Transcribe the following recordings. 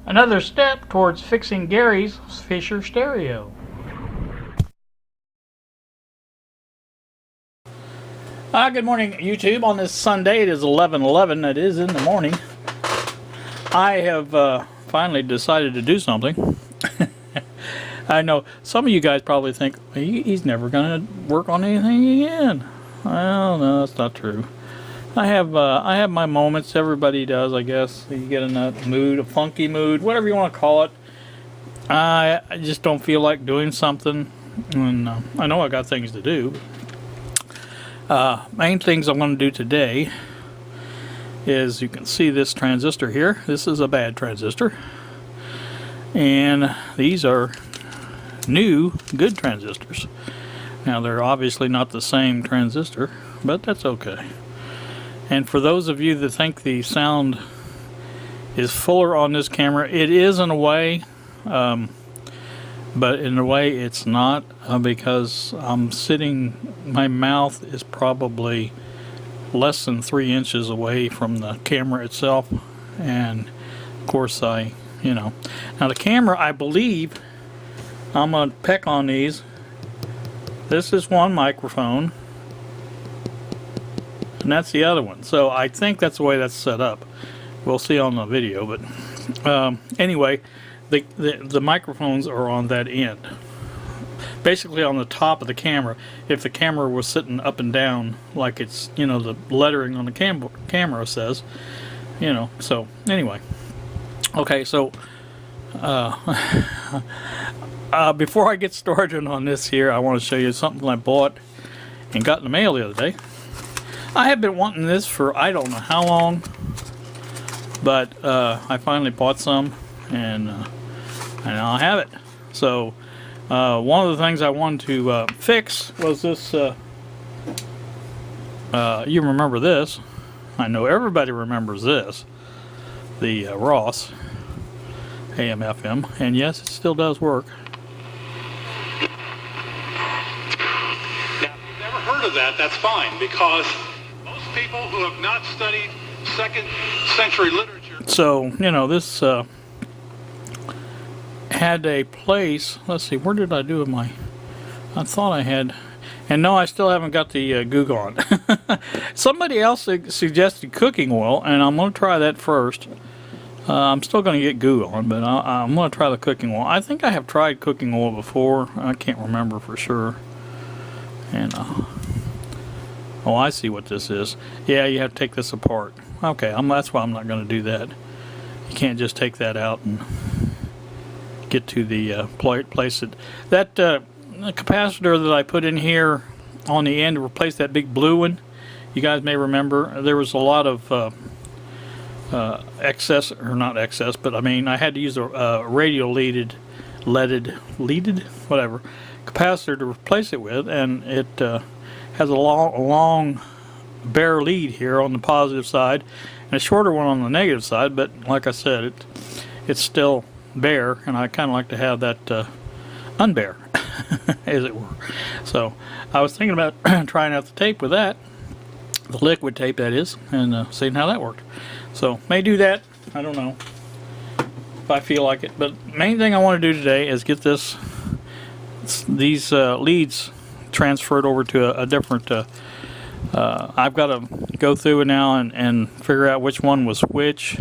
Another step towards fixing Gary's Fisher stereo. Good morning, YouTube. On this Sunday, it is 11:11. It is in the morning. I have finally decided to do something. I know some of you guys probably think he's never going to work on anything again. Well, no, that's not true. I have my moments. Everybody does, I guess. You get in that mood, a funky mood, whatever you want to call it. I just don't feel like doing something, and I know I got things to do. Main things I'm going to do today is, you can see this transistor here. This is a bad transistor, and these are new good transistors. Now they're obviously not the same transistor, but that's okay. And for those of you that think the sound is fuller on this camera, it is in a way, but in a way it's not, because I'm sitting, my mouth is probably less than 3 inches away from the camera itself, and of course now the camera, I believe, I'm going to peck on these. This is one microphone, and that's the other one. So I think that's the way that's set up. We'll see on the video, but anyway, the microphones are on that end, basically on the top of the camera. If the camera was sitting up and down like it's, the lettering on the camera says, so anyway. Okay, so before I get started on this here, I want to show you something I bought and got in the mail the other day. I have been wanting this for I don't know how long, but I finally bought some, and I'll have it. So one of the things I wanted to fix was this. You remember this? I know everybody remembers this. The Ross AM/FM, and yes, it still does work. Now, if you've never heard of that, that's fine, because most people who have not studied second century literature. So, this had a place. Let's see, where did I do my? I thought I had, and no, I still haven't got the Google on. Somebody else suggested cooking oil, and I'm going to try that first. I'm still going to get goo on, but I'm going to try the cooking oil. I think I have tried cooking oil before. I can't remember for sure. And oh, I see what this is. Yeah, you have to take this apart. Okay, that's why I'm not going to do that. You can't just take that out and get to the place it. That capacitor that I put in here on the end to replace that big blue one, you guys may remember there was a lot of excess, or not excess, but I mean I had to use a radio leaded whatever capacitor to replace it with, and it has a long bare lead here on the positive side and a shorter one on the negative side, but like I said, it's still bare, and I kind of like to have that unbare as it were. So I was thinking about trying out the tape with that, the liquid tape that is, and seeing how that worked. So may do that. I don't know if I feel like it, but main thing I want to do today is get these leads transferred over to a different. I've got to go through it now and figure out which one was which,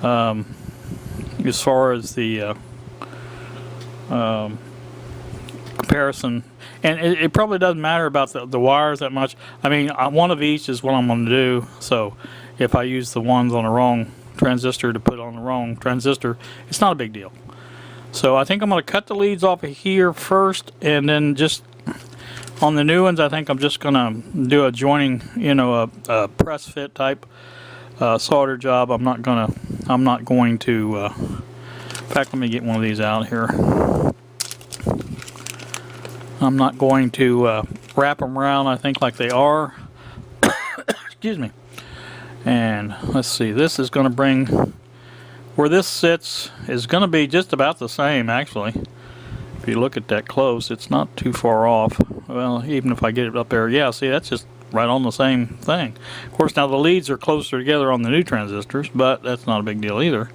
as far as the comparison. And it probably doesn't matter about the wires that much. I mean, one of each is what I'm going to do. So if I use the ones on the wrong transistor to put on the wrong transistor, it's not a big deal. So I think I'm going to cut the leads off of here first, and then just on the new ones, I think I'm just going to do a joining, a press fit type solder job. I'm not going to. In fact, let me get one of these out here. I'm not going to wrap them around, I think, like they are. Excuse me. And let's see, this is going to bring, where this sits is going to be just about the same, actually. If you look at that close, it's not too far off. Well, even if I get it up there, yeah, see, that's just right on the same thing. Of course, now the leads are closer together on the new transistors, but that's not a big deal either.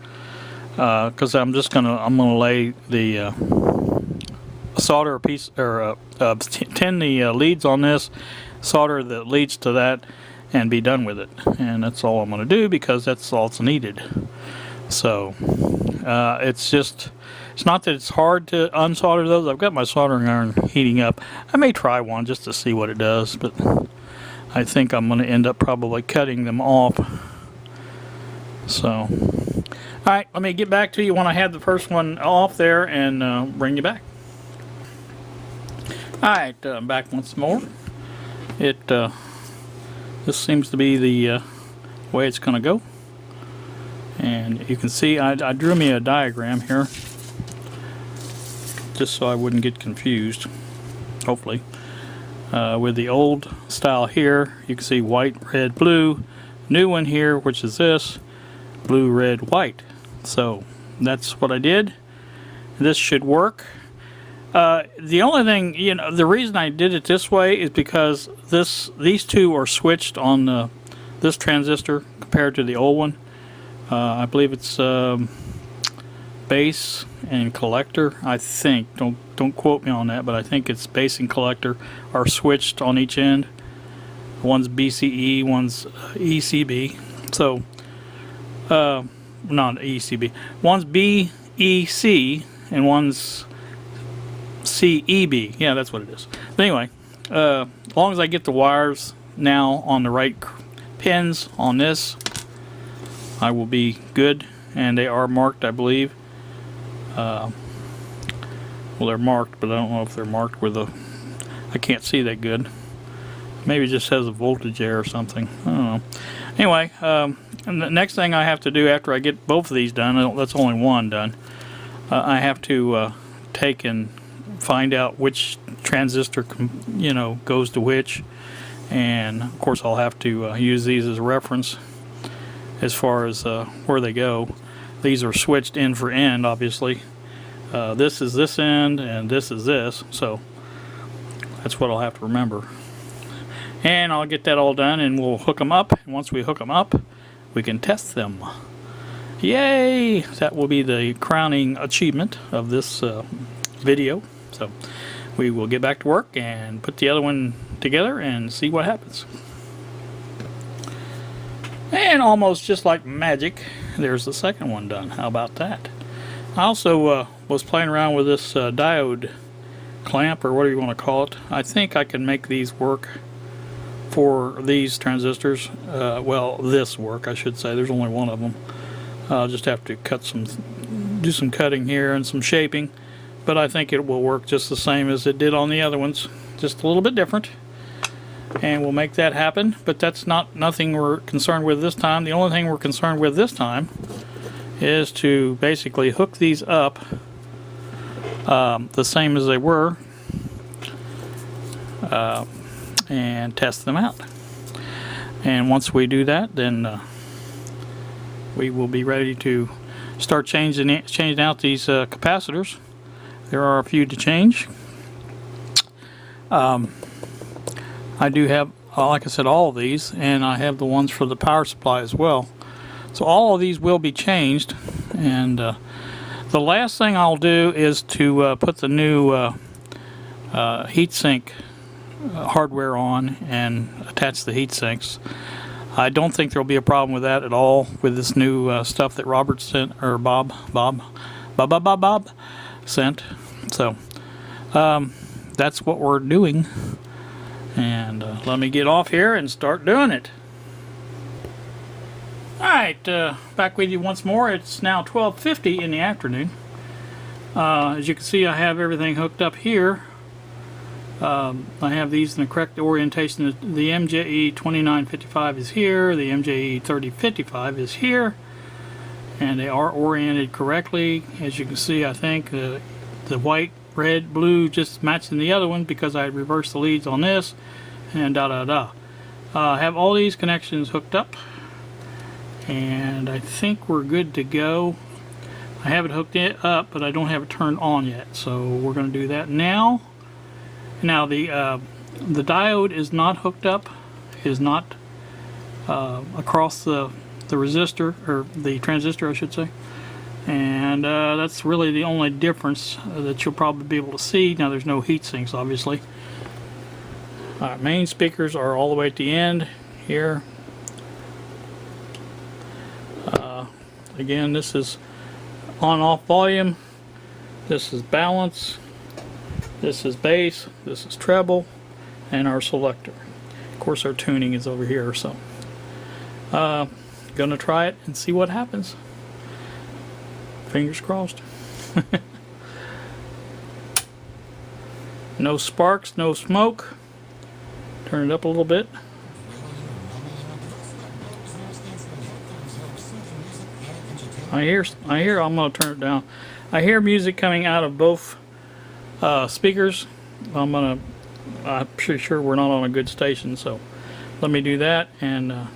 because I'm gonna lay the solder a piece or tin the leads on this, solder the leads to that, and be done with it. And that's all I'm gonna do, because that's all it's needed. So it's not that it's hard to unsolder those. I've got my soldering iron heating up. I may try one just to see what it does, but I think I'm going to end up probably cutting them off. So, alright, let me get back to you when I have the first one off there and bring you back. Alright, back once more. This seems to be the way it's going to go. And you can see I drew me a diagram here, just so I wouldn't get confused, hopefully. With the old style here, you can see white, red, blue. New one here, which is this, blue, red, white. So that's what I did. This should work. The only thing, the reason I did it this way is because these two are switched on this transistor compared to the old one. I believe it's base and collector, I think. Don't quote me on that, but I think it's base and collector are switched on each end. One's BCE, one's ECB. So, not ECB. One's BEC and one's CEB. Yeah, that's what it is. But anyway, as long as I get the wires now on the right pins on this, I will be good. And they are marked, I believe. Well, they're marked, but I don't know if they're marked with a... I can't see that good. Maybe it just has a voltage there or something. I don't know. Anyway, and the next thing I have to do after I get both of these done, that's only one done, I have to take and find out which transistor goes to which. And of course I'll have to use these as a reference as far as where they go. These are switched end for end, obviously. This is this end and this is this, so that's what I'll have to remember. And I'll get that all done and we'll hook them up, and once we hook them up we can test them. Yay! That will be the crowning achievement of this video. So we will get back to work and put the other one together and see what happens. And almost just like magic, there's the second one done. How about that? I also was playing around with this diode clamp, or whatever you want to call it. I think I can make these work for these transistors. Well, this work, I should say. There's only one of them. I'll just have to do some cutting here and some shaping, but I think it will work just the same as it did on the other ones, just a little bit different. And we'll make that happen, but that's nothing we're concerned with this time. The only thing we're concerned with this time is to basically hook these up the same as they were and test them out. And once we do that, then we will be ready to start changing out these capacitors. There are a few to change. I do have, like I said, all of these, and I have the ones for the power supply as well. So all of these will be changed, and the last thing I'll do is to put the new heatsink hardware on and attach the heat sinks. I don't think there'll be a problem with that at all with this new stuff that Robert sent, or Bob sent. So that's what we're doing. And let me get off here and start doing it. Alright, back with you once more. It's now 12:50 in the afternoon. As you can see, I have everything hooked up here. I have these in the correct orientation. The MJE 2955 is here, the MJE 3055 is here, and they are oriented correctly. As you can see, I think the white, red, blue just matching the other one because I reversed the leads on this, and I have all these connections hooked up, and I think we're good to go. I have it hooked up, but I don't have it turned on yet, so we're going to do that now. Now the diode is not hooked up, is not across the resistor, or the transistor I should say. And that's really the only difference that you'll probably be able to see. Now there's no heat sinks, obviously. Alright, main speakers are all the way at the end here. Again, this is on-off volume. This is balance. This is bass. This is treble. And our selector. Of course, our tuning is over here. So, gonna try it and see what happens. Fingers crossed. No sparks, no smoke. Turn it up a little bit. I hear, I'm going to turn it down. I hear music coming out of both speakers. I'm pretty sure we're not on a good station, so let me do that and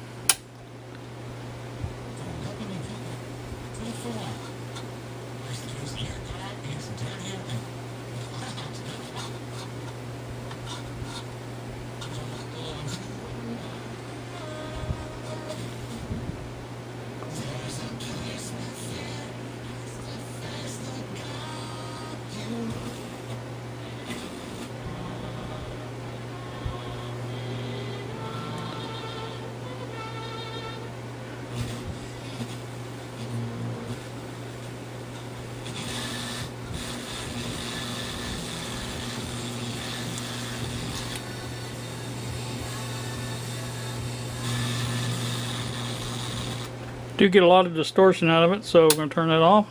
do get a lot of distortion out of it, so we're going to turn that off.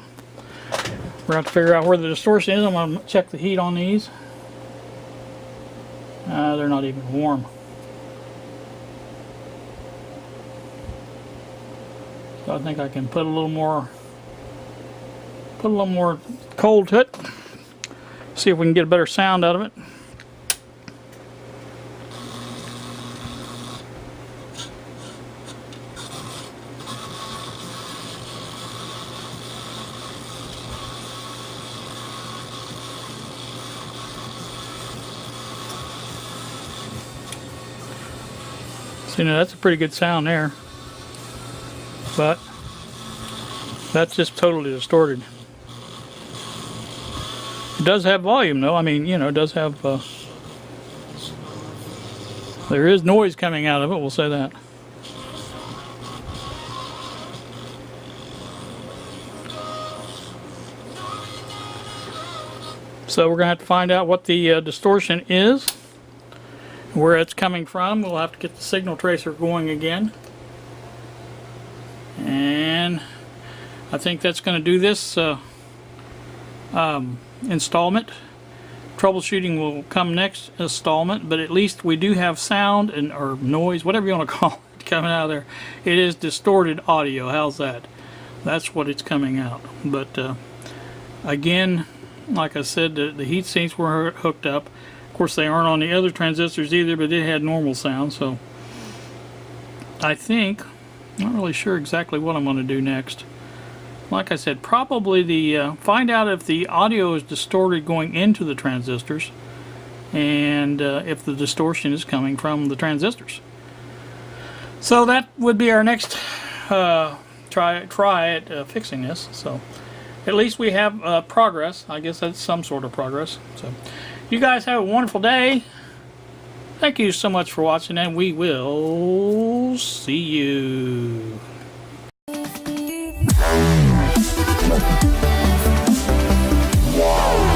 We're going to have to figure out where the distortion is. I'm going to check the heat on these. They're not even warm. So I think I can put a little more cold to it. See if we can get a better sound out of it. You know, that's a pretty good sound there, but that's just totally distorted. It does have volume though. I mean, you know, it does have there is noise coming out of it, we'll say that. So we're gonna have to find out what the distortion is, where it's coming from. We'll have to get the signal tracer going again, and I think that's going to do this installment. Troubleshooting will come next installment, but at least we do have sound and or noise, whatever you want to call it, coming out of there. It is distorted audio. How's that? That's what it's coming out. But again, like I said, the heat sinks were hooked up. Of course, they aren't on the other transistors either, but it had normal sound. So I think, not really sure exactly what I'm going to do next. Like I said, probably find out if the audio is distorted going into the transistors, and if the distortion is coming from the transistors. So that would be our next try at fixing this. So at least we have progress. I guess that's some sort of progress. So you guys have a wonderful day. Thank you so much for watching, and we will see you. Wow.